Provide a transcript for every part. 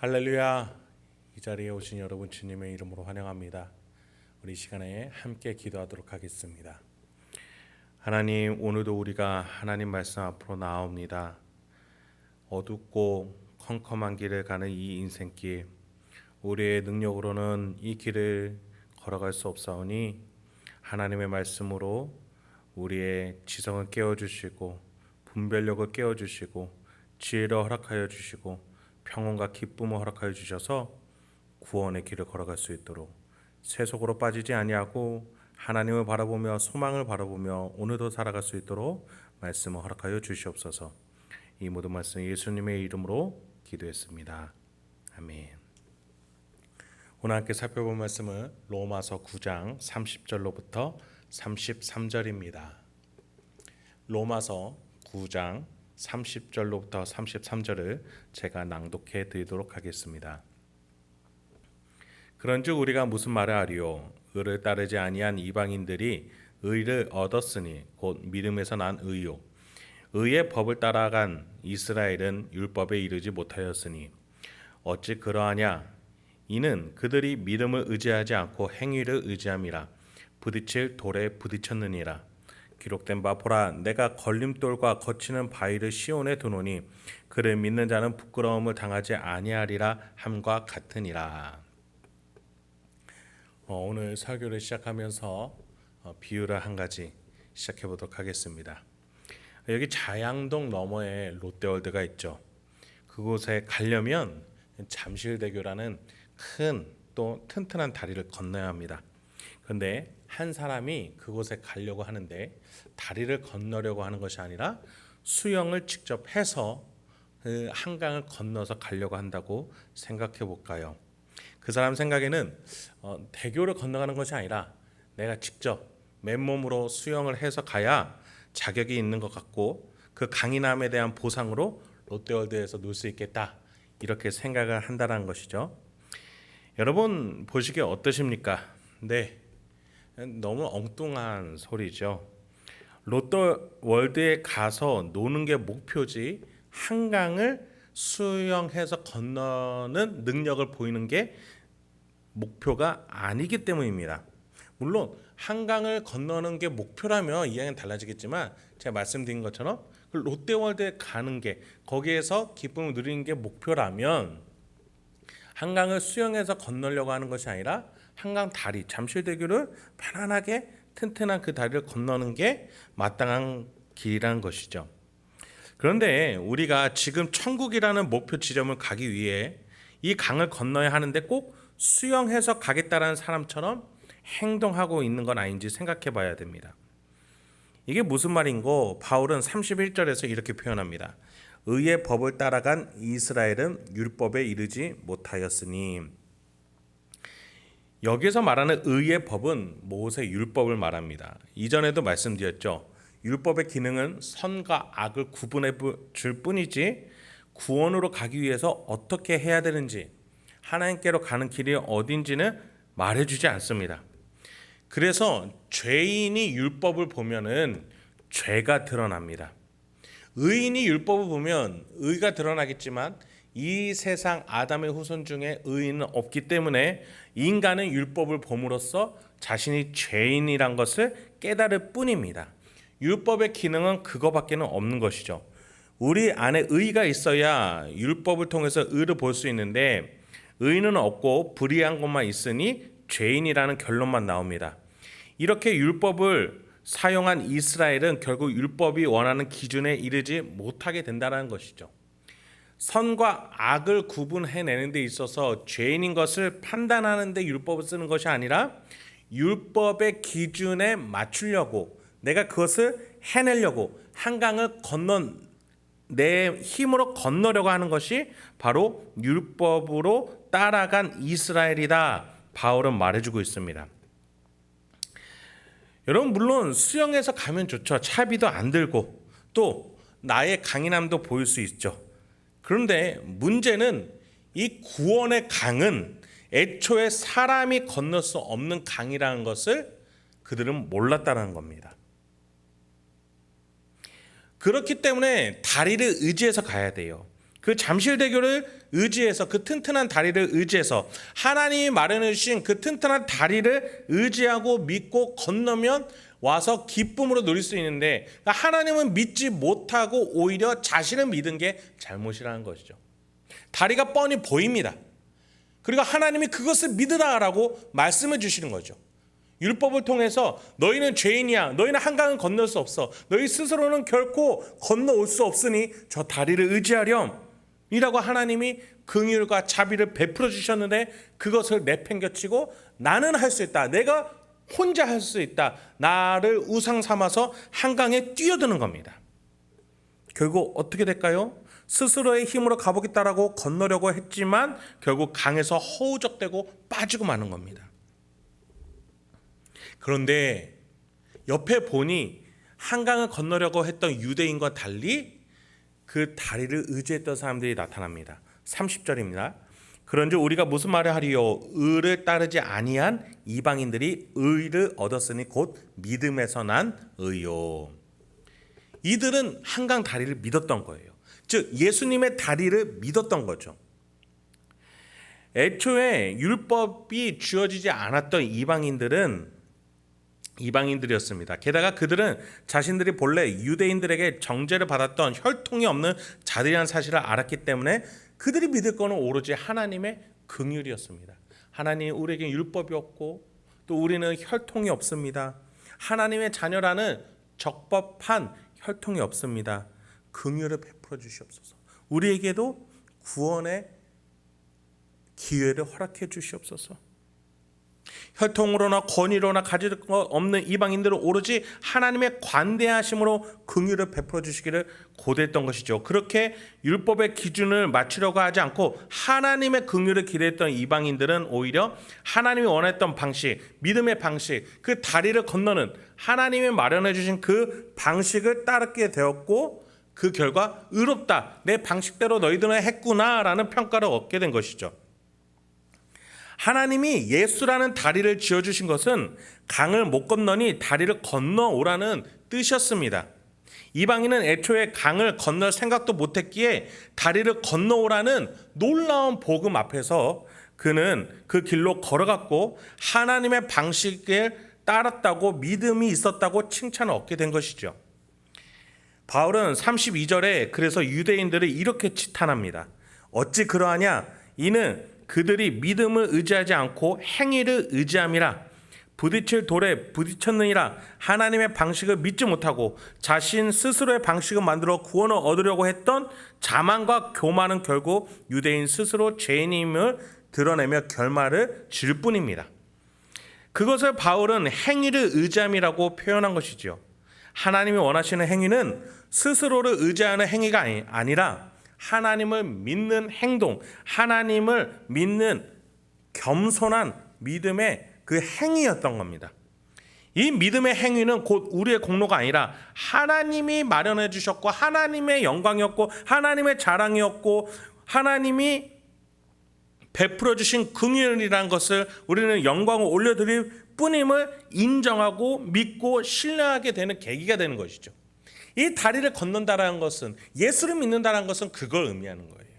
할렐루야. 이 자리에 오신 여러분 주님의 이름으로 환영합니다. 우리 시간에 함께 기도하도록 하겠습니다. 하나님, 오늘도 우리가 하나님 말씀 앞으로 나옵니다. 어둡고 컴컴한 길을 가는 이 인생길, 우리의 능력으로는 이 길을 걸어갈 수 없사오니 하나님의 말씀으로 우리의 지성을 깨워주시고 분별력을 깨워주시고 지혜를 허락하여 주시고 평온과 기쁨을 허락하여 주셔서 구원의 길을 걸어갈 수 있도록 세속으로 빠지지 아니하고 하나님을 바라보며 소망을 바라보며 오늘도 살아갈 수 있도록 말씀을 허락하여 주시옵소서. 이 모든 말씀 예수님의 이름으로 기도했습니다. 아멘. 오늘 함께 살펴볼 말씀은 로마서 9장 30절로부터 33절입니다. 로마서 9장 30절로부터 33절을 제가 낭독해 드리도록 하겠습니다. 그런즉 우리가 무슨 말을 하리요? 의를 따르지 아니한 이방인들이 의를 얻었으니 곧 믿음에서 난 의요. 의의 법을 따라간 이스라엘은 율법에 이르지 못하였으니 어찌 그러하냐? 이는 그들이 믿음을 의지하지 않고 행위를 의지함이라. 부딪힐 돌에 부딪혔느니라. 기록된 바 보라, 내가 걸림돌과 거치는 바위를 시온에 두노니 그를 믿는 자는 부끄러움을 당하지 아니하리라 함과 같으니라. 오늘 설교를 시작하면서 비유를 한 가지 시작해 보도록 하겠습니다. 여기 자양동 너머에 롯데월드가 있죠. 그곳에 가려면 잠실대교라는 큰 또 튼튼한 다리를 건너야 합니다. 그런데 한 사람이 그곳에 가려고 하는데 다리를 건너려고 하는 것이 아니라 수영을 직접 해서 그 한강을 건너서 가려고 한다고 생각해 볼까요? 그 사람 생각에는 대교를 건너가는 것이 아니라 내가 직접 맨몸으로 수영을 해서 가야 자격이 있는 것 같고 그 강인함에 대한 보상으로 롯데월드에서 놀 수 있겠다, 이렇게 생각을 한다는 것이죠. 여러분 보시기에 어떠십니까? 네, 너무 엉뚱한 소리죠. 롯데월드에 가서 노는 게 목표지 한강을 수영해서 건너는 능력을 보이는 게 목표가 아니기 때문입니다. 물론 한강을 건너는 게 목표라면 이야기는 달라지겠지만 제가 말씀드린 것처럼 롯데월드에 가는 게, 거기에서 기쁨을 누리는 게 목표라면 한강을 수영해서 건너려고 하는 것이 아니라 한강 다리, 잠실대교를 편안하게 튼튼한 그 다리를 건너는 게 마땅한 길이라는 것이죠. 그런데 우리가 지금 천국이라는 목표 지점을 가기 위해 이 강을 건너야 하는데 꼭 수영해서 가겠다라는 사람처럼 행동하고 있는 건 아닌지 생각해 봐야 됩니다. 이게 무슨 말인고? 바울은 31절에서 이렇게 표현합니다. 의의 법을 따라간 이스라엘은 율법에 이르지 못하였으니. 여기서 말하는 의의 법은 모세 율법을 말합니다. 이전에도 말씀드렸죠. 율법의 기능은 선과 악을 구분해 줄 뿐이지 구원으로 가기 위해서 어떻게 해야 되는지, 하나님께로 가는 길이 어딘지는 말해주지 않습니다. 그래서 죄인이 율법을 보면은 죄가 드러납니다. 의인이 율법을 보면 의가 드러나겠지만 이 세상 아담의 후손 중에 의인은 없기 때문에 인간은 율법을 봄으로써 자신이 죄인이란 것을 깨달을 뿐입니다. 율법의 기능은 그거밖에는 없는 것이죠. 우리 안에 의가 있어야 율법을 통해서 의를 볼 수 있는데 의는 없고 불의한 것만 있으니 죄인이라는 결론만 나옵니다. 이렇게 율법을 사용한 이스라엘은 결국 율법이 원하는 기준에 이르지 못하게 된다는 것이죠. 선과 악을 구분해내는 데 있어서 죄인인 것을 판단하는 데 율법을 쓰는 것이 아니라 율법의 기준에 맞추려고, 내가 그것을 해내려고 한강을 내 힘으로 건너려고 하는 것이 바로 율법으로 따라간 이스라엘이다, 바울은 말해주고 있습니다. 여러분, 물론 수영해서 가면 좋죠. 차비도 안 들고 또 나의 강인함도 보일 수 있죠. 그런데 문제는 이 구원의 강은 애초에 사람이 건널 수 없는 강이라는 것을 그들은 몰랐다는 겁니다. 그렇기 때문에 다리를 의지해서 가야 돼요. 그 잠실대교를 의지해서, 그 튼튼한 다리를 의지해서, 하나님이 마련해 주신 그 튼튼한 다리를 의지하고 믿고 건너면 와서 기쁨으로 누릴 수 있는데, 하나님은 믿지 못하고 오히려 자신을 믿은 게 잘못이라는 것이죠. 다리가 뻔히 보입니다. 그리고 하나님이 그것을 믿으라라고 말씀해 주시는 거죠. 율법을 통해서 너희는 죄인이야, 너희는 한강을 건널 수 없어, 너희 스스로는 결코 건너올 수 없으니 저 다리를 의지하렴 이라고 하나님이 긍휼과 자비를 베풀어 주셨는데, 그것을 내팽겨치고 나는 할 수 있다, 내가 혼자 할 수 있다, 나를 우상 삼아서 한강에 뛰어드는 겁니다. 결국 어떻게 될까요? 스스로의 힘으로 가보겠다라고 건너려고 했지만 결국 강에서 허우적대고 빠지고 마는 겁니다. 그런데 옆에 보니 한강을 건너려고 했던 유대인과 달리 그 다리를 의지했던 사람들이 나타납니다. 30절입니다. 그런즉 우리가 무슨 말을 하리요? 의를 따르지 아니한 이방인들이 의를 얻었으니 곧 믿음에서 난 의요. 이들은 한강 다리를 믿었던 거예요. 즉 예수님의 다리를 믿었던 거죠. 애초에 율법이 주어지지 않았던 이방인들이었습니다. 게다가 그들은 자신들이 본래 유대인들에게 정죄를 받았던 혈통이 없는 자들이라는 사실을 알았기 때문에 그들이 믿을 것은 오로지 하나님의 긍휼이었습니다. 하나님, 우리에게 율법이 없고 또 우리는 혈통이 없습니다. 하나님의 자녀라는 적법한 혈통이 없습니다. 긍휼을 베풀어 주시옵소서. 우리에게도 구원의 기회를 허락해 주시옵소서. 혈통으로나 권위로나 가질 것 없는 이방인들은 오로지 하나님의 관대하심으로 긍휼을 베풀어 주시기를 고대했던 것이죠. 그렇게 율법의 기준을 맞추려고 하지 않고 하나님의 긍휼을 기대했던 이방인들은 오히려 하나님이 원했던 방식, 믿음의 방식, 그 다리를 건너는 하나님이 마련해 주신 그 방식을 따르게 되었고, 그 결과 의롭다, 내 방식대로 너희들은 했구나라는 평가를 얻게 된 것이죠. 하나님이 예수라는 다리를 지어주신 것은 강을 못 건너니 다리를 건너오라는 뜻이었습니다. 이방인은 애초에 강을 건널 생각도 못했기에 다리를 건너오라는 놀라운 복음 앞에서 그는 그 길로 걸어갔고 하나님의 방식을 따랐다고, 믿음이 있었다고 칭찬을 얻게 된 것이죠. 바울은 32절에 그래서 유대인들을 이렇게 치탄합니다. 어찌 그러하냐? 이는 그들이 믿음을 의지하지 않고 행위를 의지함이라. 부딪힐 돌에 부딪혔느니라. 하나님의 방식을 믿지 못하고 자신 스스로의 방식을 만들어 구원을 얻으려고 했던 자만과 교만은 결국 유대인 스스로 죄인임을 드러내며 결말을 질 뿐입니다. 그것을 바울은 행위를 의지함이라고 표현한 것이죠. 하나님이 원하시는 행위는 스스로를 의지하는 행위가 아니라 하나님을 믿는 행동, 하나님을 믿는 겸손한 믿음의 그 행위였던 겁니다. 이 믿음의 행위는 곧 우리의 공로가 아니라 하나님이 마련해 주셨고 하나님의 영광이었고 하나님의 자랑이었고 하나님이 베풀어 주신 긍휼이라는 것을 우리는 영광을 올려드릴 뿐임을 인정하고 믿고 신뢰하게 되는 계기가 되는 것이죠. 이 다리를 건넌다라는 것은, 예수를 믿는다라는 것은 그걸 의미하는 거예요.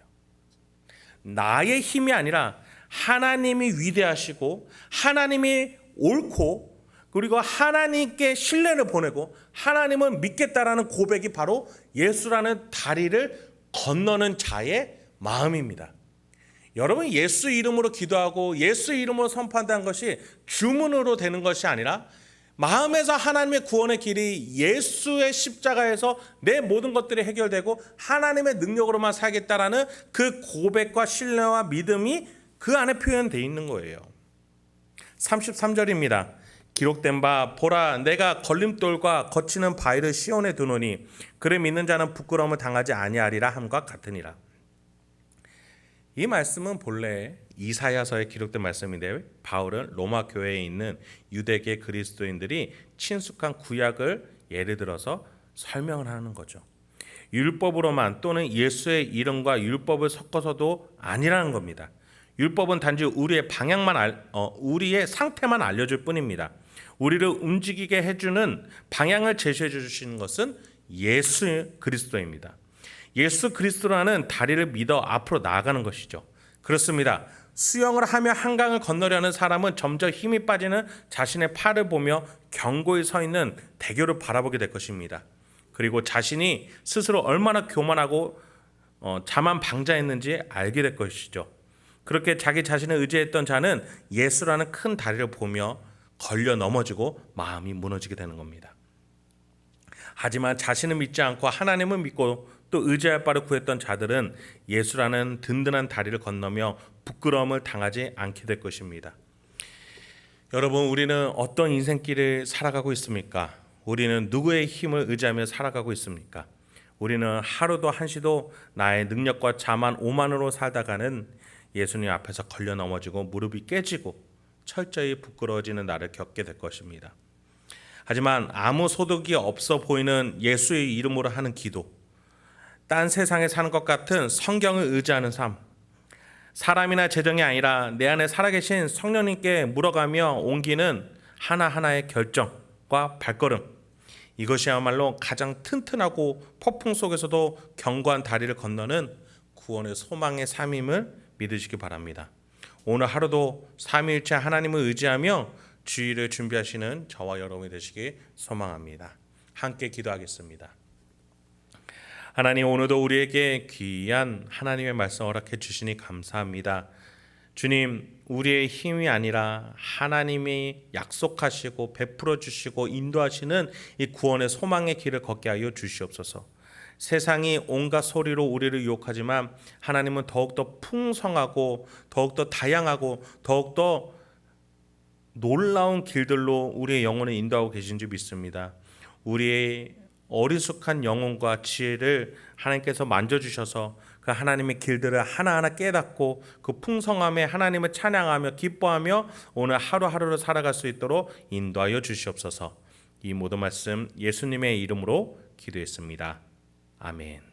나의 힘이 아니라 하나님이 위대하시고 하나님이 옳고 그리고 하나님께 신뢰를 보내고 하나님을 믿겠다라는 고백이 바로 예수라는 다리를 건너는 자의 마음입니다. 여러분, 예수 이름으로 기도하고 예수 이름으로 선포한다는 것이 주문으로 되는 것이 아니라 마음에서 하나님의 구원의 길이 예수의 십자가에서 내 모든 것들이 해결되고 하나님의 능력으로만 살겠다라는 그 고백과 신뢰와 믿음이 그 안에 표현되어 있는 거예요. 33절입니다. 기록된 바 보라, 내가 걸림돌과 거치는 바위를 시온에 두노니 그를 믿는 자는 부끄러움을 당하지 아니하리라 함과 같으니라. 이 말씀은 본래 이사야서에 기록된 말씀인데 바울은 로마 교회에 있는 유대계 그리스도인들이 친숙한 구약을 예를 들어서 설명을 하는 거죠. 율법으로만 또는 예수의 이름과 율법을 섞어서도 아니라는 겁니다. 율법은 단지 우리의 우리의 상태만 알려줄 뿐입니다. 우리를 움직이게 해주는 방향을 제시해 주시는 것은 예수 그리스도입니다. 예수 그리스도라는 다리를 믿어 앞으로 나아가는 것이죠. 그렇습니다. 수영을 하며 한강을 건너려는 사람은 점점 힘이 빠지는 자신의 팔을 보며 견고히 서 있는 대교를 바라보게 될 것입니다. 그리고 자신이 스스로 얼마나 교만하고 자만방자했는지 알게 될 것이죠. 그렇게 자기 자신을 의지했던 자는 예수라는 큰 다리를 보며 걸려 넘어지고 마음이 무너지게 되는 겁니다. 하지만 자신을 믿지 않고 하나님을 믿고 또 의지할 바를 구했던 자들은 예수라는 든든한 다리를 건너며 부끄러움을 당하지 않게 될 것입니다. 여러분, 우리는 어떤 인생길을 살아가고 있습니까? 우리는 누구의 힘을 의지하며 살아가고 있습니까? 우리는 하루도 한시도 나의 능력과 자만 오만으로 살다가는 예수님 앞에서 걸려 넘어지고 무릎이 깨지고 철저히 부끄러워지는 날을 겪게 될 것입니다. 하지만 아무 소득이 없어 보이는 예수의 이름으로 하는 기도, 딴 세상에 사는 것 같은 성경을 의지하는 삶, 사람이나 재정이 아니라 내 안에 살아계신 성령님께 물어가며 옮기는 하나하나의 결정과 발걸음, 이것이야말로 가장 튼튼하고 폭풍 속에서도 견고한 다리를 건너는 구원의 소망의 삶임을 믿으시기 바랍니다. 오늘 하루도 삼위일체 하나님을 의지하며 주일을 준비하시는 저와 여러분이 되시기 소망합니다. 함께 기도하겠습니다. 하나님, 오늘도 우리에게 귀한 하나님의 말씀 허락해 주시니 감사합니다. 주님, 우리의 힘이 아니라 하나님이 약속하시고 베풀어 주시고 인도하시는 이 구원의 소망의 길을 걷게 하여 주시옵소서. 세상이 온갖 소리로 우리를 유혹하지만 하나님은 더욱더 풍성하고 더욱더 다양하고 더욱더 놀라운 길들로 우리의 영혼을 인도하고 계신 줄 믿습니다. 우리의 어리숙한 영혼과 지혜를 하나님께서 만져주셔서 그 하나님의 길들을 하나하나 깨닫고 그 풍성함에 하나님을 찬양하며 기뻐하며 오늘 하루하루를 살아갈 수 있도록 인도하여 주시옵소서. 이 모든 말씀 예수님의 이름으로 기도했습니다. 아멘.